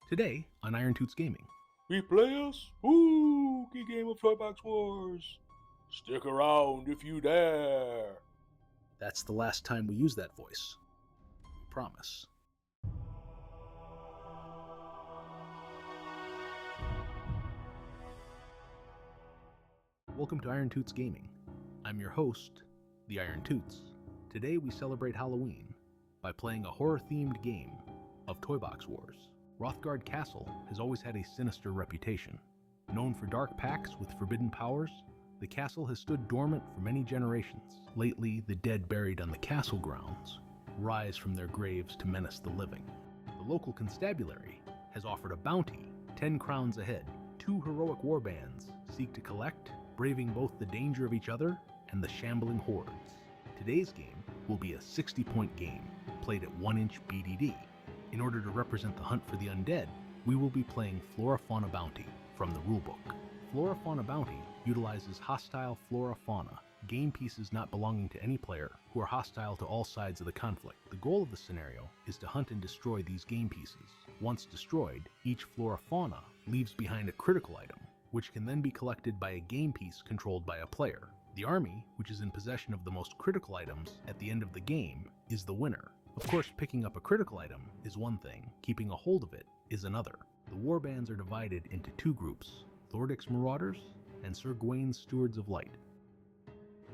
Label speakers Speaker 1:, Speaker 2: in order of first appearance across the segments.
Speaker 1: Today on Iron Toots Gaming.
Speaker 2: We play a spooky game of Toy Box Wars. Stick around if you dare.
Speaker 1: That's the last time we use that voice. We promise. Welcome to Iron Toots Gaming. I'm your host, the Iron Toots. Today we celebrate Halloween by playing a horror-themed game of Toy Box Wars. Hrothgard Castle has always had a sinister reputation. Known for dark pacts with forbidden powers, the castle has stood dormant for many generations. Lately, the dead buried on the castle grounds rise from their graves to menace the living. The local constabulary has offered a bounty, 10 crowns a head. 2 heroic warbands seek to collect, braving both the danger of each other and the shambling hordes. Today's game will be a 60-point game, played at 1-inch BDD. In order to represent the hunt for the undead, we will be playing Flora-Fauna Bounty from the rulebook. Flora-Fauna Bounty utilizes hostile flora-fauna, game pieces not belonging to any player who are hostile to all sides of the conflict. The goal of the scenario is to hunt and destroy these game pieces. Once destroyed, each flora-fauna leaves behind a critical item, which can then be collected by a game piece controlled by a player. The army, which is in possession of the most critical items at the end of the game, is the winner. Of course, picking up a critical item is one thing, keeping a hold of it is another. The warbands are divided into 2 groups, Thordic's Marauders and Sir Gawain's Stewards of Light.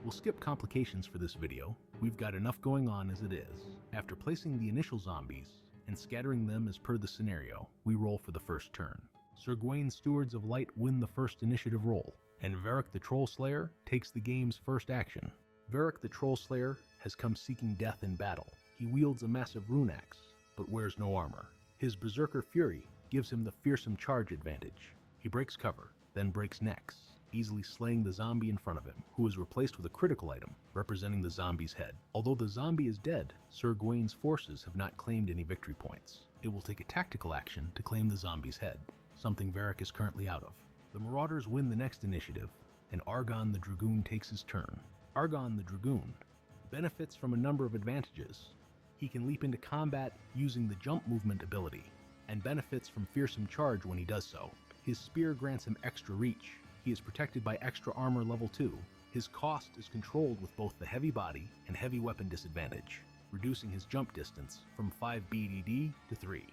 Speaker 1: We'll skip complications for this video, we've got enough going on as it is. After placing the initial zombies and scattering them as per the scenario, we roll for the first turn. Sir Gawain's Stewards of Light win the first initiative roll, and Varric the Troll Slayer takes the game's first action. Varric the Troll Slayer has come seeking death in battle. He wields a massive rune axe, but wears no armor. His Berserker Fury gives him the fearsome charge advantage. He breaks cover, then breaks necks, easily slaying the zombie in front of him, who is replaced with a critical item, representing the zombie's head. Although the zombie is dead, Sir Gawain's forces have not claimed any victory points. It will take a tactical action to claim the zombie's head, something Varric is currently out of. The Marauders win the next initiative, and Argon the Dragoon takes his turn. Argon the Dragoon benefits from a number of advantages. He can leap into combat using the jump movement ability, and benefits from fearsome charge when he does so. His spear grants him extra reach. He is protected by extra armor level 2. His cost is controlled with both the heavy body and heavy weapon disadvantage, reducing his jump distance from 5 BDD to 3.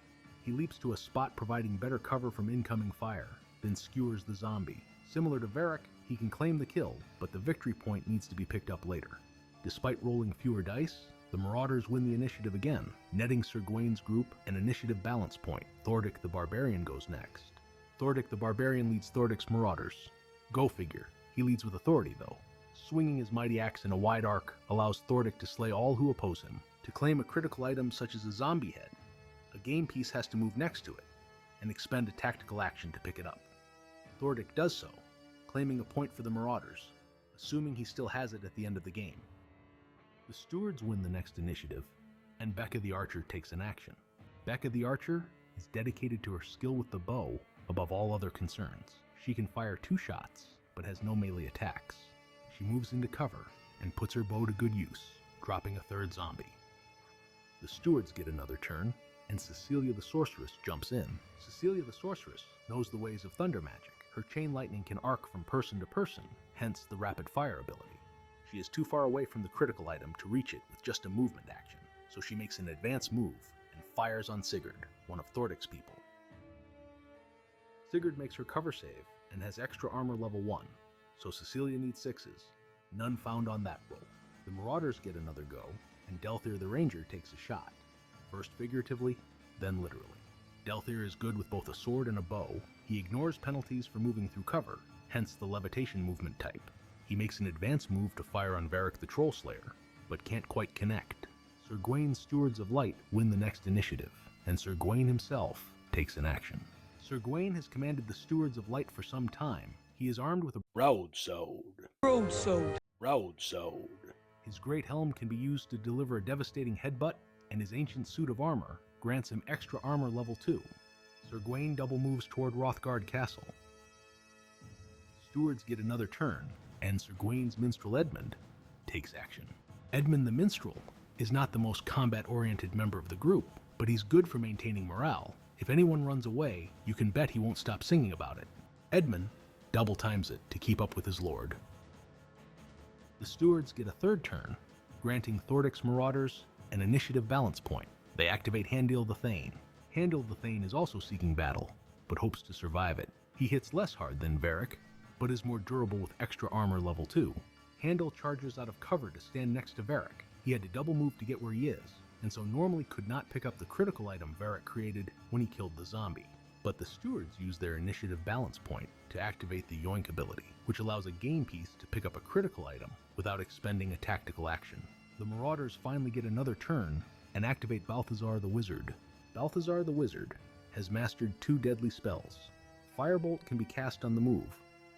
Speaker 1: He leaps to a spot providing better cover from incoming fire, then skewers the zombie. Similar to Varric, he can claim the kill, but the victory point needs to be picked up later. Despite rolling fewer dice, the Marauders win the initiative again, netting Sir Gawain's group an initiative balance point. Thordic the Barbarian goes next. Thordic the Barbarian leads Thordic's Marauders. Go figure, he leads with authority though. Swinging his mighty axe in a wide arc allows Thordic to slay all who oppose him. To claim a critical item such as a zombie head, a game piece has to move next to it, and expend a tactical action to pick it up. Thordic does so, claiming a point for the Marauders, assuming he still has it at the end of the game. The Stewards win the next initiative, and Becca the Archer takes an action. Becca the Archer is dedicated to her skill with the bow above all other concerns. She can fire 2 shots, but has no melee attacks. She moves into cover and puts her bow to good use, dropping a 3rd zombie. The Stewards get another turn, and Cecilia the Sorceress jumps in. Cecilia the Sorceress knows the ways of thunder magic. Her chain lightning can arc from person to person, hence the rapid fire ability. She is too far away from the critical item to reach it with just a movement action, so she makes an advance move and fires on Sigurd, one of Thordic's people. Sigurd makes her cover save and has extra armor level 1, so Cecilia needs 6s, none found on that roll. The Marauders get another go, and Delthir the Ranger takes a shot, first figuratively, then literally. Delthir is good with both a sword and a bow. He ignores penalties for moving through cover, hence the levitation movement type. He makes an advance move to fire on Varric the Troll Slayer, but can't quite connect. Sir Gawain's Stewards of Light win the next initiative, and Sir Gawain himself takes an action. Sir Gawain has commanded the Stewards of Light for some time. He is armed with a broadsword. His great helm can be used to deliver a devastating headbutt, and his ancient suit of armor grants him extra armor level 2. Sir Gawain double moves toward Hrothgard Castle. Stewards get another turn, and Sir Gawain's minstrel Edmund takes action. Edmund the Minstrel is not the most combat-oriented member of the group, but he's good for maintaining morale If anyone runs away, you can bet he won't stop singing about it. Edmund double times it to keep up with his lord. The stewards get a third turn, granting Thordic's marauders an initiative balance point. They activate Handel the Thane. Handel the Thane is also seeking battle, but hopes to survive it. He hits less hard than Varric, but is more durable with extra armor level 2. Handel charges out of cover to stand next to Varric. He had to double move to get where he is, and so normally could not pick up the critical item Varric created when he killed the zombie. But the stewards use their initiative balance point to activate the Yoink ability, which allows a game piece to pick up a critical item without expending a tactical action. The marauders finally get another turn and activate Balthazar the Wizard. Balthazar the Wizard has mastered 2 deadly spells. Firebolt can be cast on the move,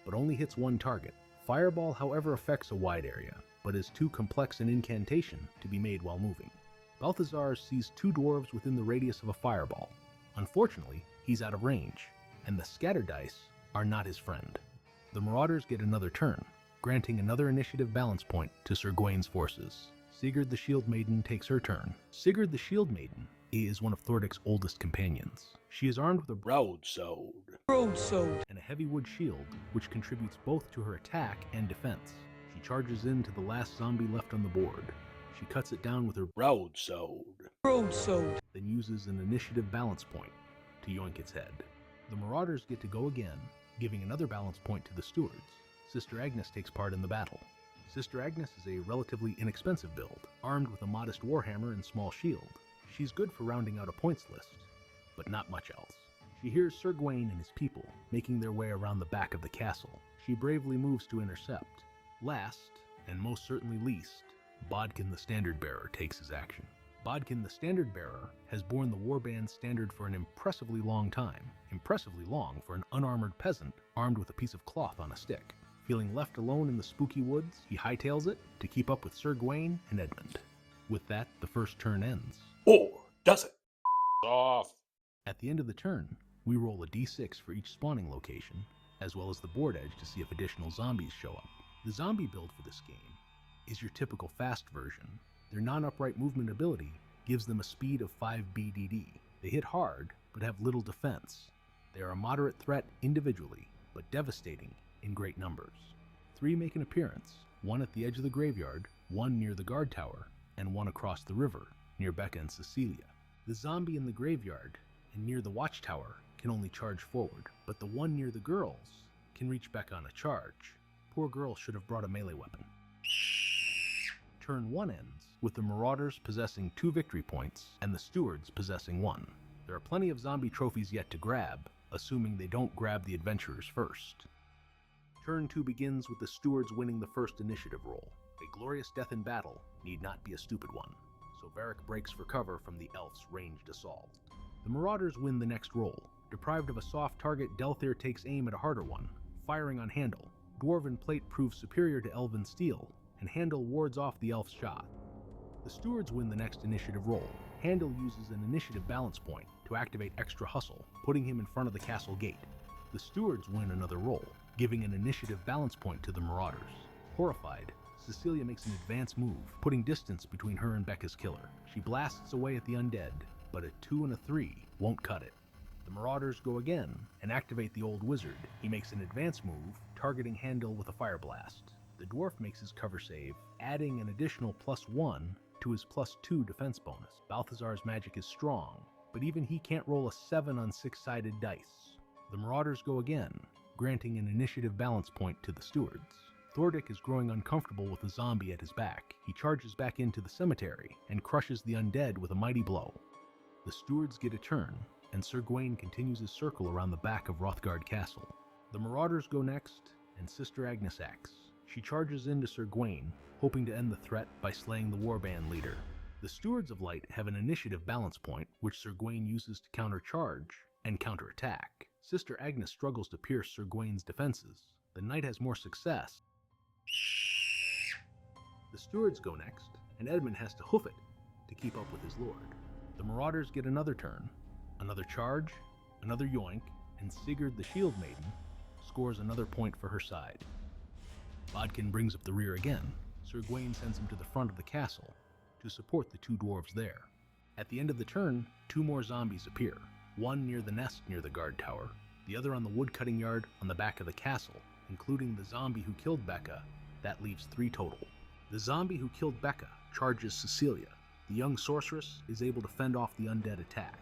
Speaker 1: but only hits one target. Fireball, however, affects a wide area, but is too complex an incantation to be made while moving. Balthazar sees 2 dwarves within the radius of a fireball. Unfortunately, he's out of range, and the scatter dice are not his friend. The marauders get another turn, granting another initiative balance point to Sir Gawain's forces. Sigurd the Shield Maiden takes her turn. Sigurd the Shield Maiden is one of Thordic's oldest companions. She is armed with a broadsword and a heavy wood shield, which contributes both to her attack and defense. She charges into the last zombie left on the board. She cuts it down with her broadsword, then uses an initiative balance point to yoink its head. The marauders get to go again, giving another balance point to the stewards. Sister Agnes takes part in the battle. Sister Agnes is a relatively inexpensive build, armed with a modest warhammer and small shield. She's good for rounding out a points list, but not much else. She hears Sir Gawain and his people making their way around the back of the castle. She bravely moves to intercept. Last, and most certainly least, Bodkin the Standard Bearer takes his action. Bodkin the Standard Bearer has borne the warband standard for an impressively long time. Impressively long for an unarmored peasant armed with a piece of cloth on a stick. Feeling left alone in the spooky woods, he hightails it to keep up with Sir Gawain and Edmund. With that, the first turn ends.
Speaker 2: Or does it? Off.
Speaker 1: At the end of the turn, we roll a d6 for each spawning location, as well as the board edge to see if additional zombies show up. The zombie build for this game is your typical fast version. Their non-upright movement ability gives them a speed of 5 BDD. They hit hard, but have little defense. They are a moderate threat individually, but devastating in great numbers. 3 make an appearance, 1 at the edge of the graveyard, 1 near the guard tower, and 1 across the river, near Becca and Cecilia. The zombie in the graveyard and near the watchtower can only charge forward, but the one near the girls can reach Becca on a charge. Poor girl should have brought a melee weapon. Turn 1 ends with the marauders possessing 2 victory points and the stewards possessing 1. There are plenty of zombie trophies yet to grab, assuming they don't grab the adventurers first. Turn 2 begins with the stewards winning the first initiative roll. A glorious death in battle need not be a stupid one, so Varric breaks for cover from the elf's ranged assault. The marauders win the next roll. Deprived of a soft target, Delthir takes aim at a harder one, firing on Handel. Dwarven plate proves superior to elven steel, and Handel wards off the elf's shot. The stewards win the next initiative roll. Handel uses an initiative balance point to activate extra hustle, putting him in front of the castle gate. The stewards win another roll, giving an initiative balance point to the marauders. Horrified, Cecilia makes an advance move, putting distance between her and Becca's killer. She blasts away at the undead, but a 2 and a 3 won't cut it. The marauders go again and activate the old wizard. He makes an advance move, targeting Handel with a fire blast. The dwarf makes his cover save, adding an additional +1 to his +2 defense bonus. Balthazar's magic is strong, but even he can't roll a 7 on 6-sided dice. The marauders go again, granting an initiative balance point to the stewards. Thordic is growing uncomfortable with the zombie at his back. He charges back into the cemetery and crushes the undead with a mighty blow. The stewards get a turn, and Sir Gawain continues his circle around the back of Hrothgard Castle. The marauders go next, and Sister Agnes acts. She charges into Sir Gawain, hoping to end the threat by slaying the warband leader. The Stewards of Light have an initiative balance point, which Sir Gawain uses to countercharge and counterattack. Sister Agnes struggles to pierce Sir Gawain's defenses. The knight has more success. The stewards go next, and Edmund has to hoof it to keep up with his lord. The marauders get another turn, another charge, another yoink, and Sigurd the Shield Maiden scores another point for her side. Bodkin brings up the rear again. Sir Gawain sends him to the front of the castle to support the 2 dwarves there. At the end of the turn, 2 more zombies appear. one near the nest near the guard tower, the other on the woodcutting yard on the back of the castle, including the zombie who killed Becca. That leaves 3 total. The zombie who killed Becca charges Cecilia. The young sorceress is able to fend off the undead attack.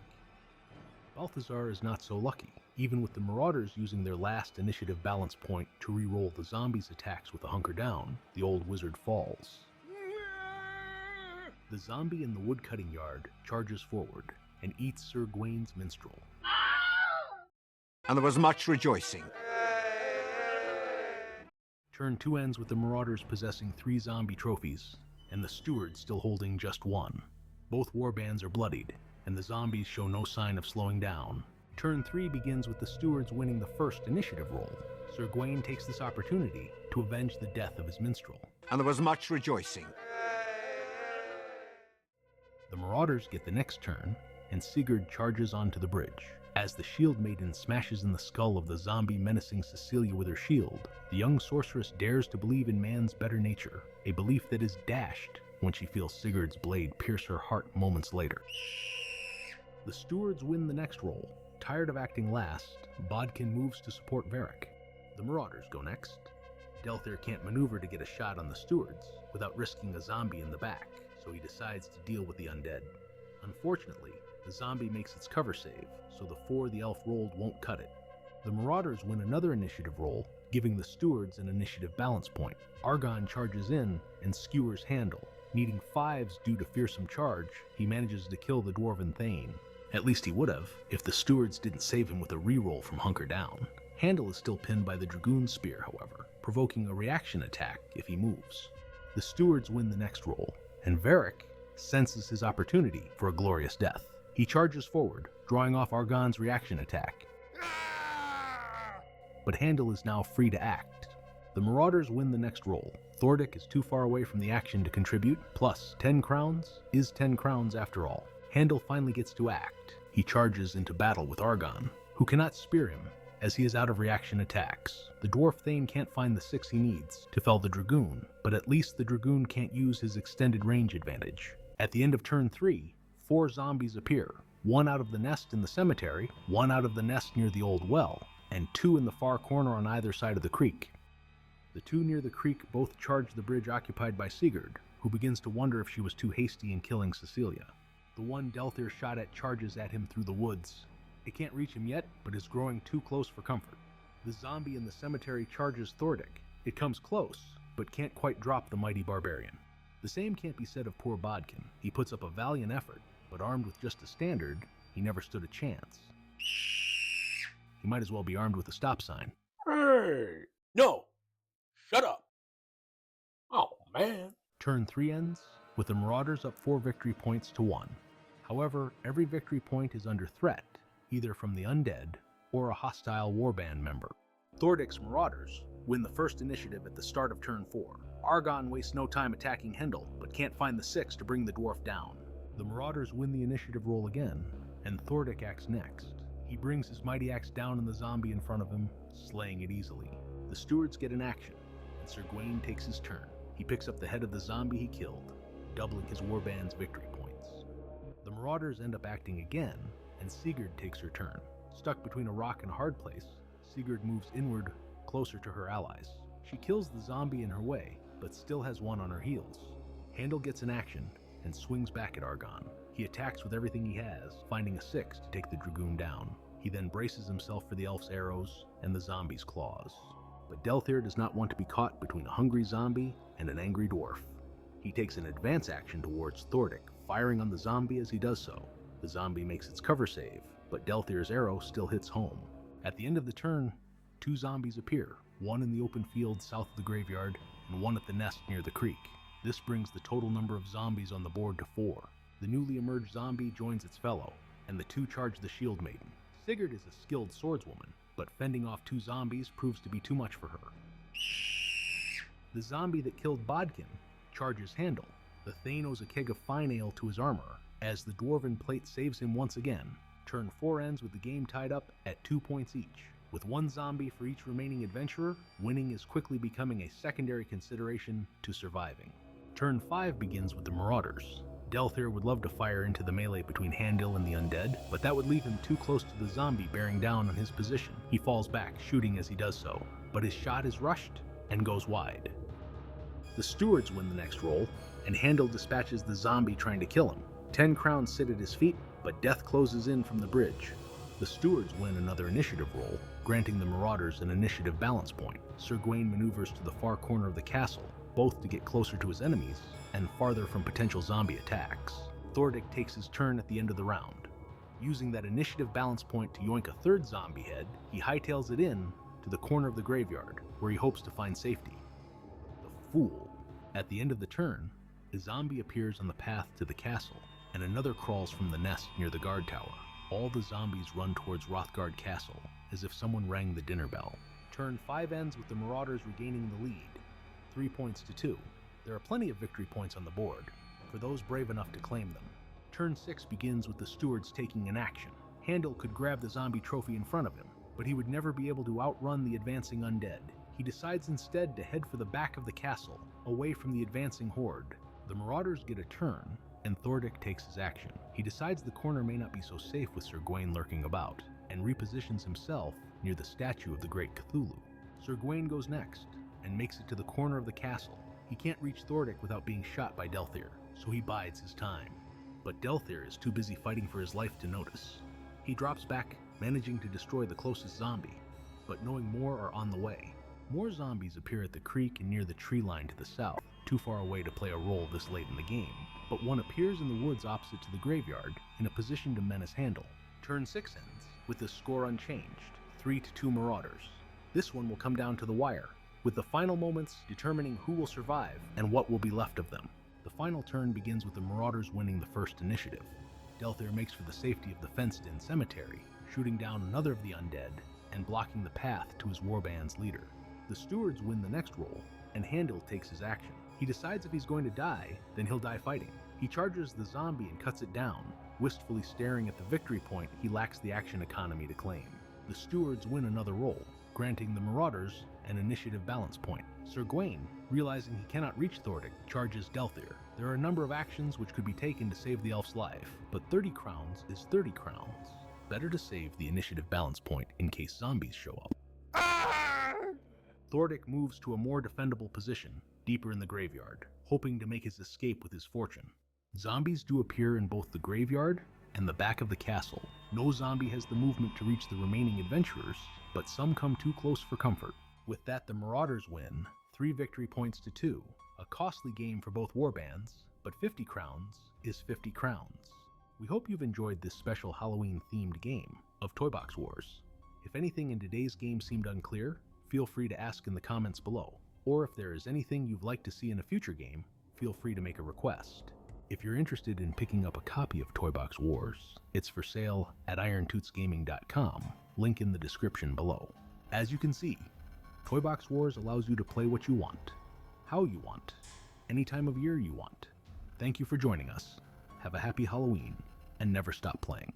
Speaker 1: Balthazar is not so lucky, even with the Marauders using their last initiative balance point to re-roll the zombies' attacks with a hunker down. The old wizard falls. The zombie in the woodcutting yard charges forward and eats Sir Gawain's minstrel.
Speaker 3: And there was much rejoicing.
Speaker 1: Turn 2 ends with the Marauders possessing 3 zombie trophies, and the Steward still holding just 1. Both warbands are bloodied, and the zombies show no sign of slowing down. Turn 3 begins with the Stewards winning the first initiative roll. Sir Gawain takes this opportunity to avenge the death of his minstrel.
Speaker 3: And there was much rejoicing.
Speaker 1: The Marauders get the next turn, and Sigurd charges onto the bridge. As the Shield Maiden smashes in the skull of the zombie menacing Cecilia with her shield, the young sorceress dares to believe in man's better nature, a belief that is dashed when she feels Sigurd's blade pierce her heart moments later. The Stewards win the next roll. Tired of acting last, Bodkin moves to support Varric. The Marauders go next. Delthair can't maneuver to get a shot on the Stewards without risking a zombie in the back, so he decides to deal with the undead. Unfortunately, the zombie makes its cover save, so the 4 the elf rolled won't cut it. The Marauders win another initiative roll, giving the Stewards an initiative balance point. Argon charges in and skewers Handel. Needing 5s due to fearsome charge, he manages to kill the Dwarven Thane. At least he would have, if the Stewards didn't save him with a reroll from Hunker Down. Handel is still pinned by the Dragoon Spear, however, provoking a reaction attack if he moves. The Stewards win the next roll, and Varric senses his opportunity for a glorious death. He charges forward, drawing off Argon's reaction attack. But Handel is now free to act. The Marauders win the next roll. Thordic is too far away from the action to contribute, plus 10 crowns is 10 crowns after all. Handel finally gets to act. He charges into battle with Argon, who cannot spear him, as he is out of reaction attacks. The Dwarf Thane can't find the 6 he needs to fell the Dragoon, but at least the Dragoon can't use his extended range advantage. At the end of turn 3, 4 zombies appear, 1 out of the nest in the cemetery, 1 out of the nest near the old well, and 2 in the far corner on either side of the creek. The 2 near the creek both charge the bridge occupied by Sigurd, who begins to wonder if she was too hasty in killing Cecilia. The one Delthair shot at charges at him through the woods. It can't reach him yet, but is growing too close for comfort. The zombie in the cemetery charges Thordic. It comes close, but can't quite drop the mighty barbarian. The same can't be said of poor Bodkin. He puts up a valiant effort, but armed with just a standard, he never stood a chance. He might as well be armed with a stop sign.
Speaker 2: Hey! No! Shut up! Oh, man.
Speaker 1: Turn 3 ends, with the Marauders up 4 victory points to 1. However, every victory point is under threat, either from the undead or a hostile warband member. Thordic's Marauders win the first initiative at the start of turn 4. Argon wastes no time attacking Handel, but can't find the 6 to bring the dwarf down. The Marauders win the initiative roll again, and Thordic acts next. He brings his mighty axe down on the zombie in front of him, slaying it easily. The Stewards get an action, and Sir Gawain takes his turn. He picks up the head of the zombie he killed, doubling his warband's victory points. The Marauders end up acting again, and Sigurd takes her turn. Stuck between a rock and a hard place, Sigurd moves inward, closer to her allies. She kills the zombie in her way, but still has one on her heels. Handel gets an action, and swings back at Argon. He attacks with everything he has, finding a 6 to take the Dragoon down. He then braces himself for the elf's arrows and the zombie's claws. But Delthair does not want to be caught between a hungry zombie and an angry dwarf. He takes an advance action towards Thordic, firing on the zombie as he does so. The zombie makes its cover save, but Delthair's arrow still hits home. At the end of the turn, 2 zombies appear, one in the open field south of the graveyard, and one at the nest near the creek. This brings the total number of zombies on the board to 4. The newly emerged zombie joins its fellow, and the 2 charge the Shield Maiden. Sigurd is a skilled swordswoman, but fending off 2 zombies proves to be too much for her. The zombie that killed Bodkin charges Handel. The Thane owes a keg of fine ale to his armor, as the Dwarven plate saves him once again. Turn 4 ends with the game tied up at 2 points each. With 1 zombie for each remaining adventurer, winning is quickly becoming a secondary consideration to surviving. Turn 5 begins with the Marauders. Delthair would love to fire into the melee between Handel and the undead, but that would leave him too close to the zombie bearing down on his position. He falls back, shooting as he does so, but his shot is rushed and goes wide. The stewards win the next roll, and Handel dispatches the zombie trying to kill him. 10 crowns sit at his feet, but death closes in from the bridge. The stewards win another initiative roll, granting the marauders an initiative balance point. Sir Gawain maneuvers to the far corner of the castle, both to get closer to his enemies and farther from potential zombie attacks. Thordic takes his turn at the end of the round. Using that initiative balance point to yoink a third zombie head, he hightails it in to the corner of the graveyard, where he hopes to find safety. The fool. At the end of the turn, a zombie appears on the path to the castle, and another crawls from the nest near the guard tower. All the zombies run towards Hrothgard Castle, as if someone rang the dinner bell. Turn 5 ends with the marauders regaining the lead, 3 points to 2. There are plenty of victory points on the board, for those brave enough to claim them. Turn 6 begins with the stewards taking an action. Handel could grab the zombie trophy in front of him, but he would never be able to outrun the advancing undead. He decides instead to head for the back of the castle, away from the advancing horde. The marauders get a turn, and Thordic takes his action. He decides the corner may not be so safe with Sir Gawain lurking about, and repositions himself near the statue of the great Cthulhu. Sir Gawain goes next, and makes it to the corner of the castle. He can't reach Thordic without being shot by Delthair, so he bides his time. But Delthair is too busy fighting for his life to notice. He drops back, managing to destroy the closest zombie, but knowing more are on the way. More zombies appear at the creek and near the tree line to the south, too far away to play a role this late in the game, but one appears in the woods opposite to the graveyard, in a position to menace Handel. Turn 6 ends, with the score unchanged, 3-2 marauders. This one will come down to the wire, with the final moments determining who will survive and what will be left of them. The final turn begins with the marauders winning the first initiative. Delthair makes for the safety of the fenced-in cemetery, shooting down another of the undead and blocking the path to his warband's leader. The stewards win the next roll, and Handel takes his action. He decides if he's going to die, then he'll die fighting. He charges the zombie and cuts it down, wistfully staring at the victory point he lacks the action economy to claim. The stewards win another roll, granting the marauders an initiative balance point. Sir Gawain, realizing he cannot reach Thordic, charges Delthair. There are a number of actions which could be taken to save the elf's life, but 30 crowns is 30 crowns. Better to save the initiative balance point in case zombies show up. Thordic moves to a more defendable position, deeper in the graveyard, hoping to make his escape with his fortune. Zombies do appear in both the graveyard and the back of the castle. No zombie has the movement to reach the remaining adventurers, but some come too close for comfort. With that, the marauders win, 3 victory points to 2. A costly game for both warbands, but 50 crowns is 50 crowns. We hope you've enjoyed this special Halloween-themed game of Toy Box Wars. If anything in today's game seemed unclear, feel free to ask in the comments below. Or if there is anything you'd like to see in a future game, feel free to make a request. If you're interested in picking up a copy of Toy Box Wars, it's for sale at IronTootsGaming.com, link in the description below. As you can see, Toy Box Wars allows you to play what you want, how you want, any time of year you want. Thank you for joining us. Have a happy Halloween, and never stop playing.